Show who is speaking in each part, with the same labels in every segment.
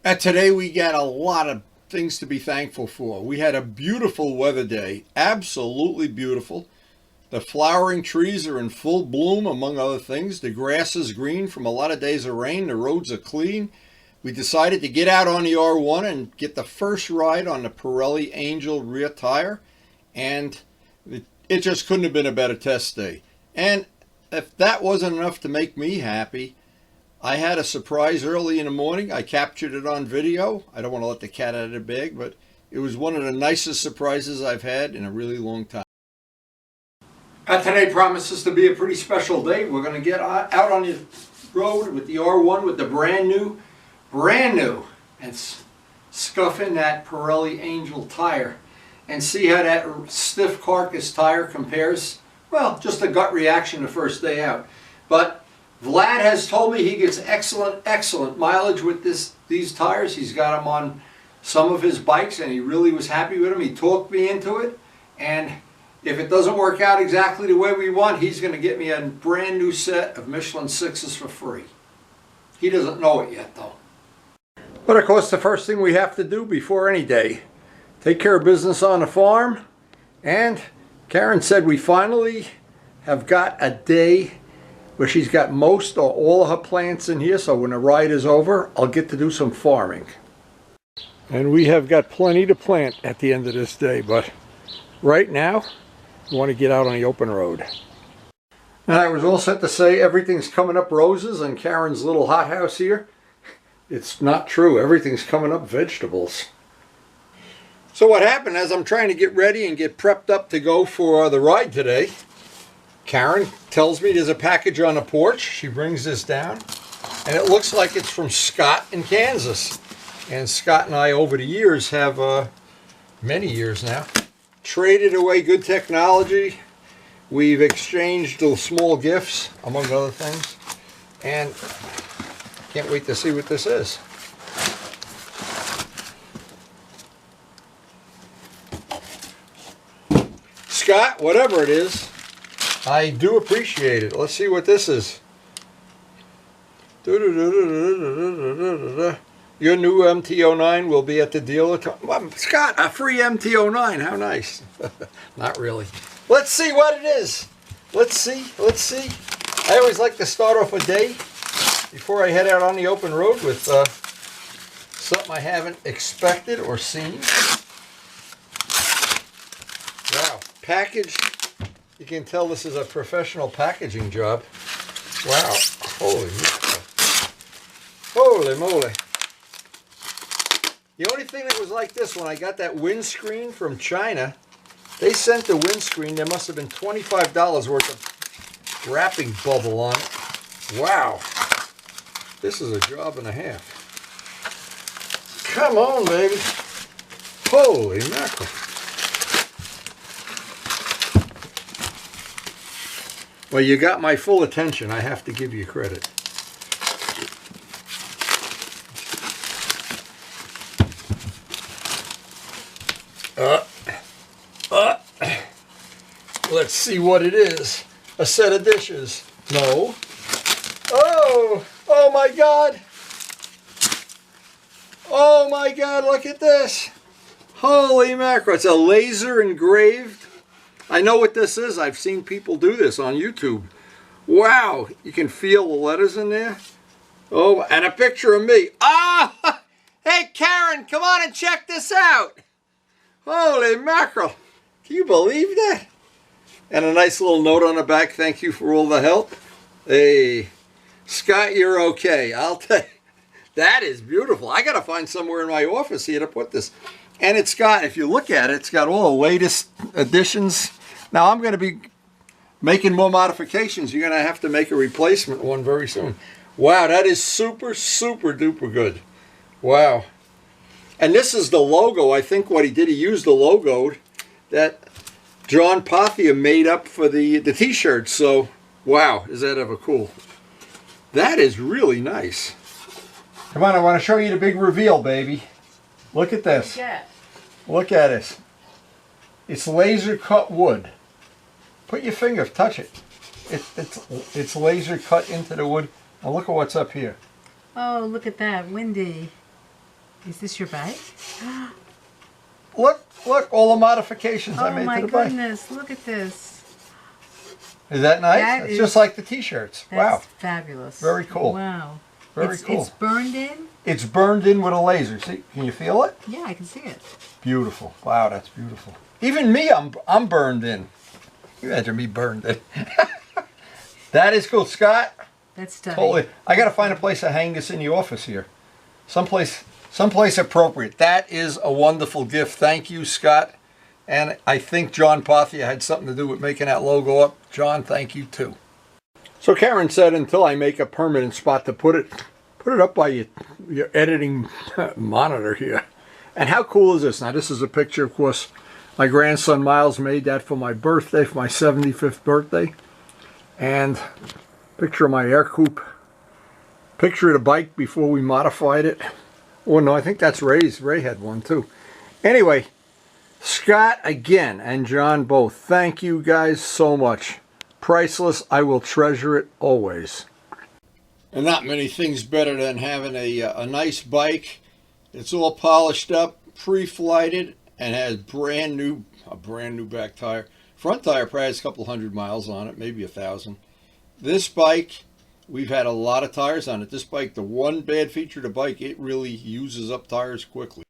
Speaker 1: Today we got a lot of things to be thankful for. We had a beautiful weather day, absolutely beautiful. The flowering trees are in full bloom, among other things. The grass is green from a lot of days of rain. The roads are clean. We decided to get out on the R1 and get the first ride on the Pirelli Angel rear tire, and it just couldn't have been a better test day. And if that wasn't enough to make me happy, I had a surprise early in the morning. I captured it on video. I don't want to let the cat out of the bag, but it was one of the nicest surprises I've had in a really long time. Today promises to be a pretty special day. We're going to get out on the road with the R1 with the brand new, and scuff in that Pirelli Angel tire and see how that stiff carcass tire compares. Well, just a gut reaction the first day out. But Vlad has told me he gets excellent mileage with these tires. He's got them on some of his bikes and he really was happy with them. He talked me into it, and if it doesn't work out exactly the way we want, he's going to get me a brand new set of Michelin 6s for free. He doesn't know it yet though. But of course the first thing we have to do before any day, take care of business on the farm. And Karen said we finally have got a day where she's got most or all of her plants in here, so when the ride is over, I'll get to do some farming. And we have got plenty to plant at the end of this day, but right now, we want to get out on the open road. And I was all set to say everything's coming up roses on Karen's little hothouse here. It's not true. Everything's coming up vegetables. So what happened as I'm trying to get ready and get prepped up to go for the ride today, Karen tells me there's a package on the porch. She brings this down, and it looks like it's from Scott in Kansas. And Scott and I, over the years, have, many years now, traded away good technology. We've exchanged little small gifts, among other things. And can't wait to see what this is. Scott, whatever it is, I do appreciate it. Let's see what this is. Your new MT-09 will be at the dealer. Scott, a free MT-09. How nice. Not really. Let's see what it is. Let's see. I always like to start off a day before I head out on the open road with something I haven't expected or seen. Wow. Packaged. You can tell this is a professional packaging job. Wow. Holy moly. The only thing that was like this, when I got that windscreen from China, they sent the windscreen, there must have been $25 worth of wrapping bubble on it. Wow. This is a job and a half. Come on, baby. Holy mackerel. Well, you got my full attention. I have to give you credit. Let's see what it is. A set of dishes. No. Oh my God. Oh my God, look at this. Holy mackerel. It's a laser engraved. I know what this is. I've seen people do this on YouTube. Wow. You can feel the letters in there. Oh, and a picture of me. Ah! Hey, Karen, come on and check this out. Holy mackerel. Can you believe that? And a nice little note on the back. Thank you for all the help. Hey, Scott, you're okay. I'll tell you. That is beautiful. I got to find somewhere in my office here to put this. And it's got, if you look at it, it's got all the latest additions. Now, I'm going to be making more modifications. You're going to have to make a replacement one very soon. Wow, that is super, super duper good. Wow. And this is the logo. I think what he did, he used the logo that John Pothia made up for the t-shirts. So, wow, is that ever cool. That is really nice. Come on, I want to show you the big reveal, baby. Look at this.
Speaker 2: Yeah.
Speaker 1: Look at this. It's laser cut wood. Put your finger, touch it. It's laser cut into the wood. Now look at what's up here.
Speaker 2: Oh, look at that, windy. Is this your bike?
Speaker 1: Look, all the modifications I made to the bike.
Speaker 2: Oh my goodness, look at this.
Speaker 1: Is that nice? It's just like the t-shirts. Wow.
Speaker 2: That's fabulous.
Speaker 1: Very cool.
Speaker 2: Wow.
Speaker 1: Very cool.
Speaker 2: It's burned in?
Speaker 1: It's burned in with a laser. See, can you feel it?
Speaker 2: Yeah, I can see it.
Speaker 1: Beautiful. Wow, that's beautiful. Even me, I'm burned in. You imagine me burned in. That is cool, Scott.
Speaker 2: That's stunning.
Speaker 1: Totally. I got to find a place to hang this in the office here. Someplace appropriate. That is a wonderful gift. Thank you, Scott. And I think John Pothia had something to do with making that logo up. John, thank you too. So Karen said until I make a permanent spot to put it up by your editing monitor here. And how cool is this? Now this is a picture, of course, my grandson Miles made that for my birthday, for my 75th birthday. And picture of my air coupe. Picture of the bike before we modified it. Oh no, I think that's Ray's. Ray had one too. Anyway, Scott again and John both, thank you guys so much. Priceless. I will treasure it always. And not many things better than having a nice bike. It's all polished up, pre-flighted, and has a brand new back tire. Front tire probably has a couple hundred miles on it, maybe 1,000. This bike, we've had a lot of tires on it. This bike, the one bad feature of the bike, it really uses up tires quickly.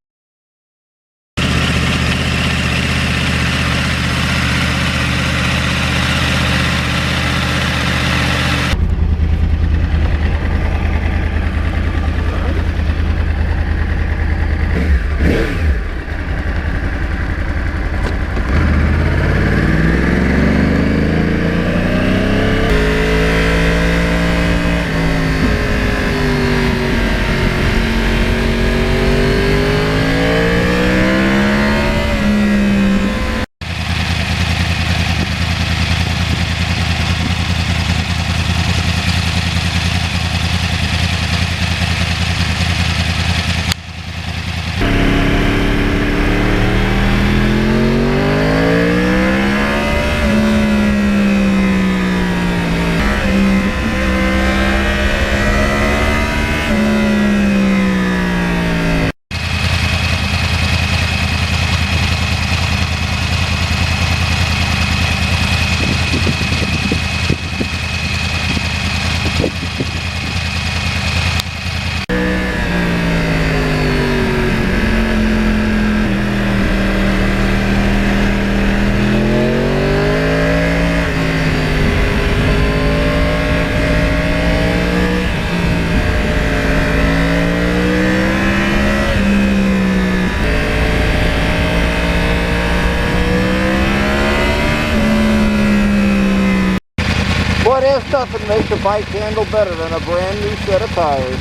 Speaker 1: There's nothing makes a bike handle better than a brand new set of tires.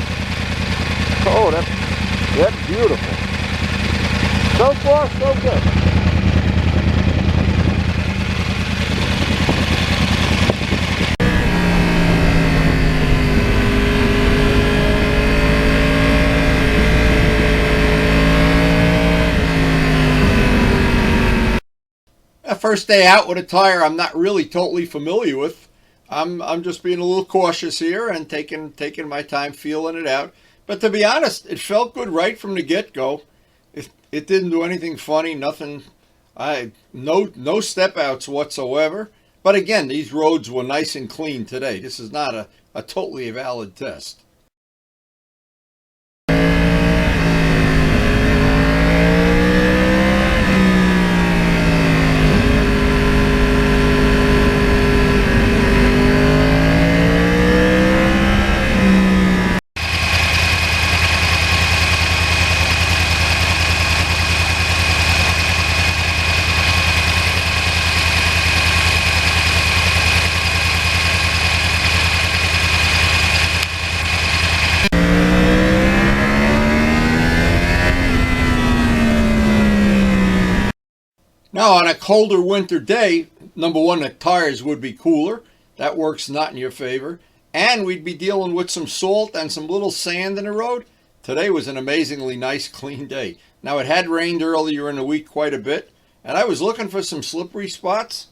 Speaker 1: Oh, that's beautiful. So far, so good. That first day out with a tire I'm not really totally familiar with. I'm just being a little cautious here and taking my time feeling it out. But to be honest, it felt good right from the get-go. It didn't do anything funny, nothing. No step outs whatsoever. But again, these roads were nice and clean today. This is not a totally valid test. Now on a colder winter day, number one, the tires would be cooler. That works not in your favor. And we'd be dealing with some salt and some little sand in the road. Today was an amazingly nice, clean day. Now it had rained earlier in the week quite a bit, and I was looking for some slippery spots.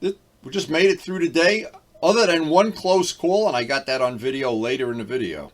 Speaker 1: We just made it through the day, other than one close call, and I got that on video later in the video.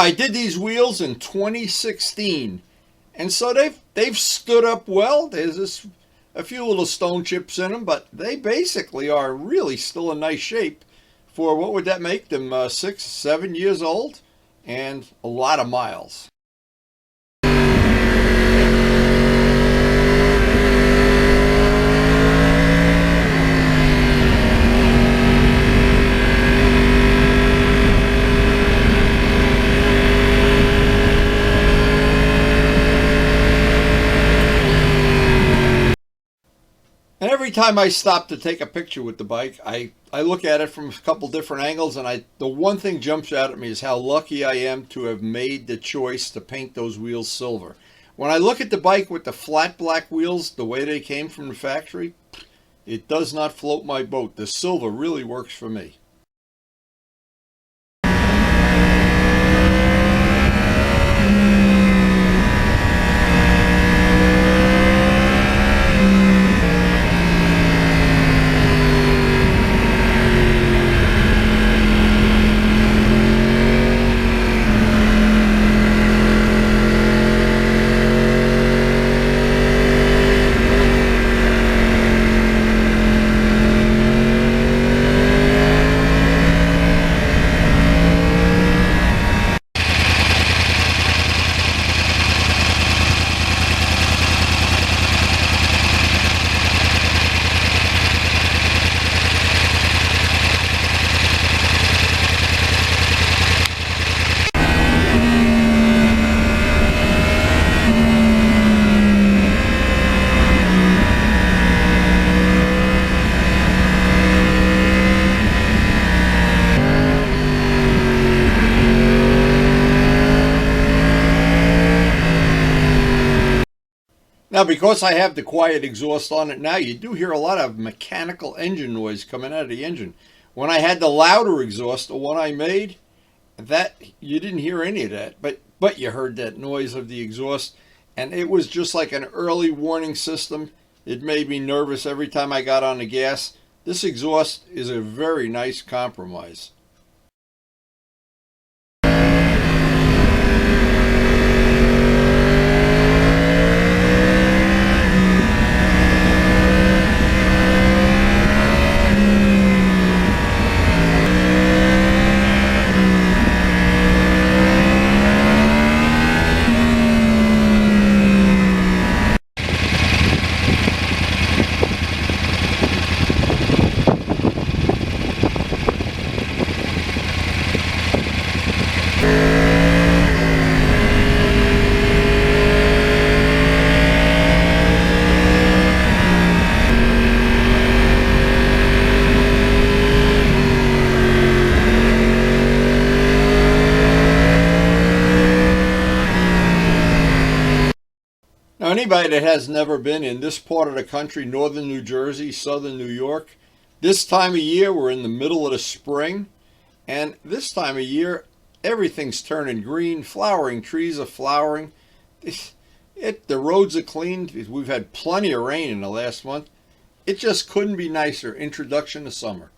Speaker 1: I did these wheels in 2016, and so they've stood up well. There's a few little stone chips in them, but they basically are really still in nice shape for, what would that make them, 6, 7 years old, and a lot of miles. And every time I stop to take a picture with the bike, I look at it from a couple different angles, and the one thing jumps out at me is how lucky I am to have made the choice to paint those wheels silver. When I look at the bike with the flat black wheels, the way they came from the factory, it does not float my boat. The silver really works for me. Now, because I have the quiet exhaust on it now, you do hear a lot of mechanical engine noise coming out of the engine. When I had the louder exhaust, the one I made, that you didn't hear any of that, but you heard that noise of the exhaust, and it was just like an early warning system. It made me nervous every time I got on the gas. This exhaust is a very nice compromise. Now, anybody that has never been in this part of the country, northern New Jersey, southern New York, this time of year, we're in the middle of the spring, and this time of year, everything's turning green, flowering trees are flowering. The roads are clean. We've had plenty of rain in the last month. It just couldn't be nicer. Introduction to summer.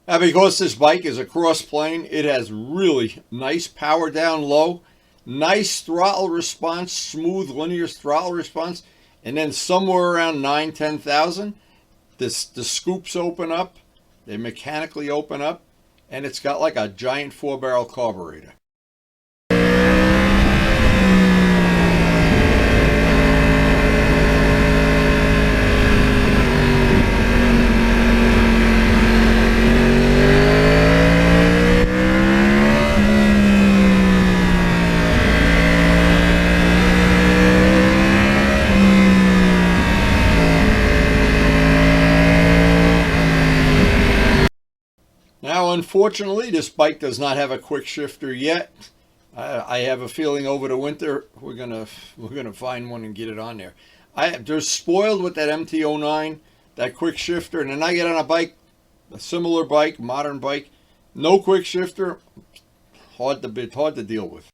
Speaker 1: Now, because this bike is a Crossplane, it has really nice power down low, nice throttle response, smooth linear throttle response, and then somewhere around 9,000-10,000, the scoops open up, they mechanically open up, and it's got like a giant 4-barrel carburetor. Now, unfortunately, this bike does not have a quick shifter yet. I have a feeling over the winter we're gonna find one and get it on there. They're spoiled with that MT-09, that quick shifter, and then I get on a bike, a similar bike, modern bike, no quick shifter, hard to deal with.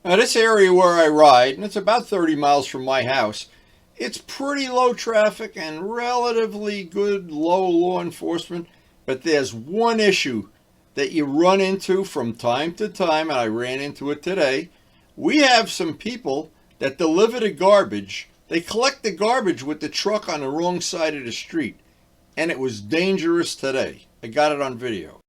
Speaker 1: Now this area where I ride, and it's about 30 miles from my house, it's pretty low traffic and relatively good low law enforcement, but there's one issue that you run into from time to time, and I ran into it today. We have some people that deliver the garbage. They collect the garbage with the truck on the wrong side of the street, and it was dangerous today. I got it on video.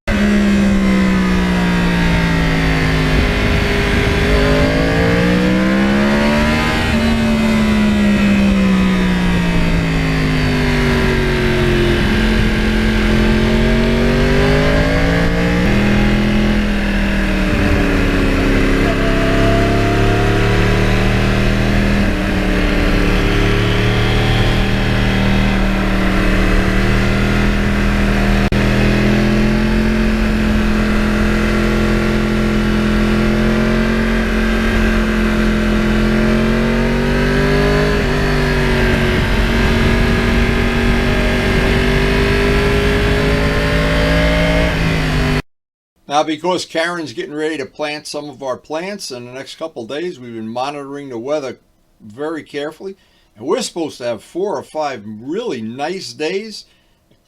Speaker 1: Now, because Karen's getting ready to plant some of our plants in the next couple of days, we've been monitoring the weather very carefully. And we're supposed to have 4 or 5 really nice days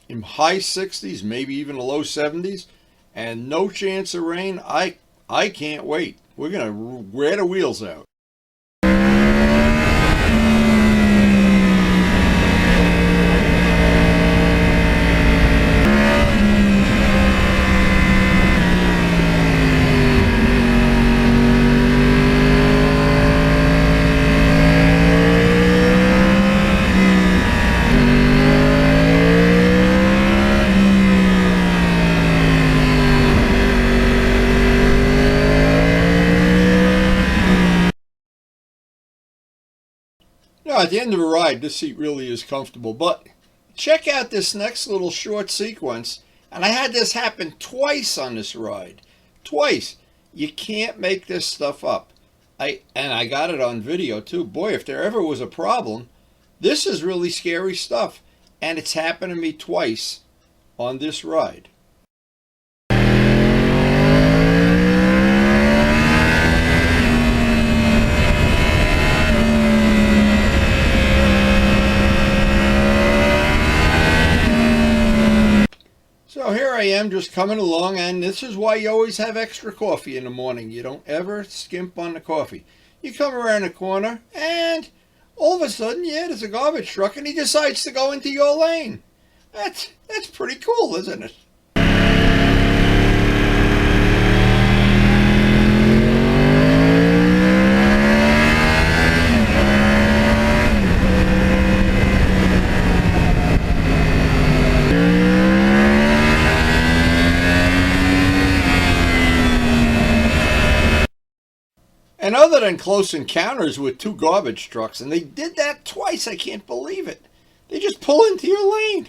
Speaker 1: in high 60s, maybe even the low 70s, and no chance of rain. I can't wait. We're going to wear the wheels out. Now, at the end of a ride, this seat really is comfortable, but check out this next little short sequence, and I had this happen twice on this ride. Twice. You can't make this stuff up. I got it on video too. Boy, if there ever was a problem, this is really scary stuff, and it's happened to me twice on this ride. So here I am just coming along, and this is why you always have extra coffee in the morning. You don't ever skimp on the coffee. You come around the corner, and all of a sudden, yeah, there's a garbage truck, and he decides to go into your lane. That's pretty cool, isn't it? And other than close encounters with 2 garbage trucks, and they did that twice, I can't believe it. They just pull into your lane.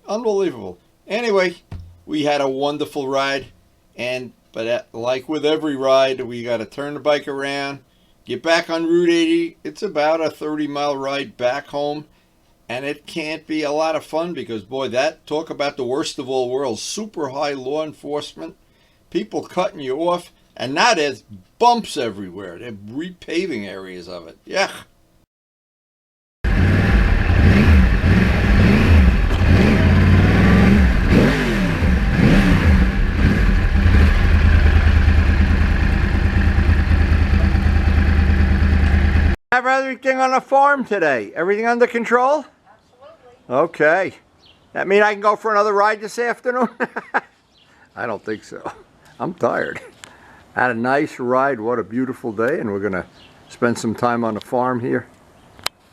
Speaker 1: Unbelievable. Anyway, we had a wonderful ride, but like with every ride, we got to turn the bike around, get back on Route 80. It's about a 30-mile ride back home, and it can't be a lot of fun because, boy, talk about the worst of all worlds. Super high law enforcement, people cutting you off. And now there's bumps everywhere. They're repaving areas of it. Yeah. everything on the farm today? Everything under control?
Speaker 3: Absolutely.
Speaker 1: Okay. That mean I can go for another ride this afternoon? I don't think so. I'm tired. Had a nice ride. What a beautiful day. And we're going to spend some time on the farm here.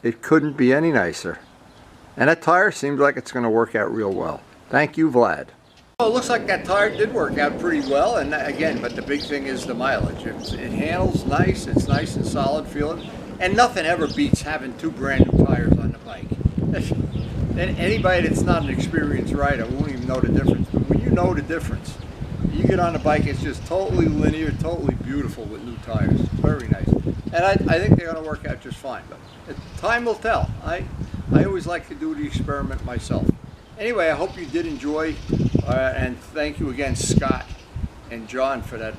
Speaker 1: It couldn't be any nicer. And that tire seems like it's going to work out real well. Thank you, Vlad. Well, it looks like that tire did work out pretty well, and again, but the big thing is the mileage. It handles nice, it's nice and solid feeling, and nothing ever beats having 2 brand new tires on the bike. And anybody that's not an experienced rider won't even know the difference, but when you know the difference, you get on the bike, it's just totally linear, totally beautiful with new tires. It's very nice. And I think they're going to work out just fine, but time will tell. I always like to do the experiment myself. Anyway, I hope you did enjoy, and thank you again, Scott and John, for that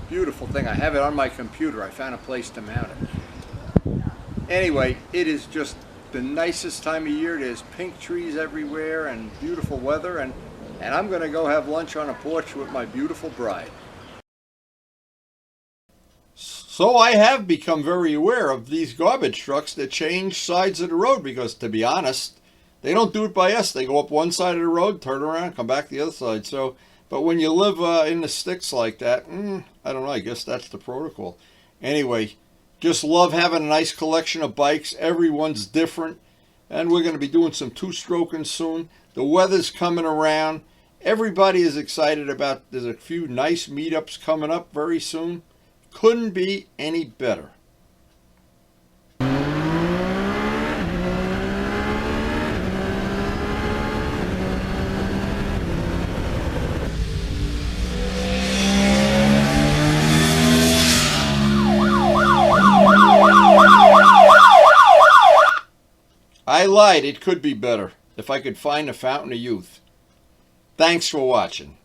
Speaker 1: beautiful thing. I have it on my computer. I found a place to mount it. Anyway, it is just the nicest time of year. There's pink trees everywhere and beautiful weather, and I'm going to go have lunch on a porch with my beautiful bride. So I have become very aware of these garbage trucks that change sides of the road because, to be honest, they don't do it by us. They go up one side of the road, turn around, come back the other side. So, but when you live in the sticks like that, I don't know, I guess that's the protocol. Anyway, just love having a nice collection of bikes. Everyone's different. And we're going to be doing some 2-stroking soon. The weather's coming around. Everybody is excited about, there's a few nice meetups coming up very soon. Couldn't be any better. I lied, it could be better if I could find a fountain of youth. Thanks for watching.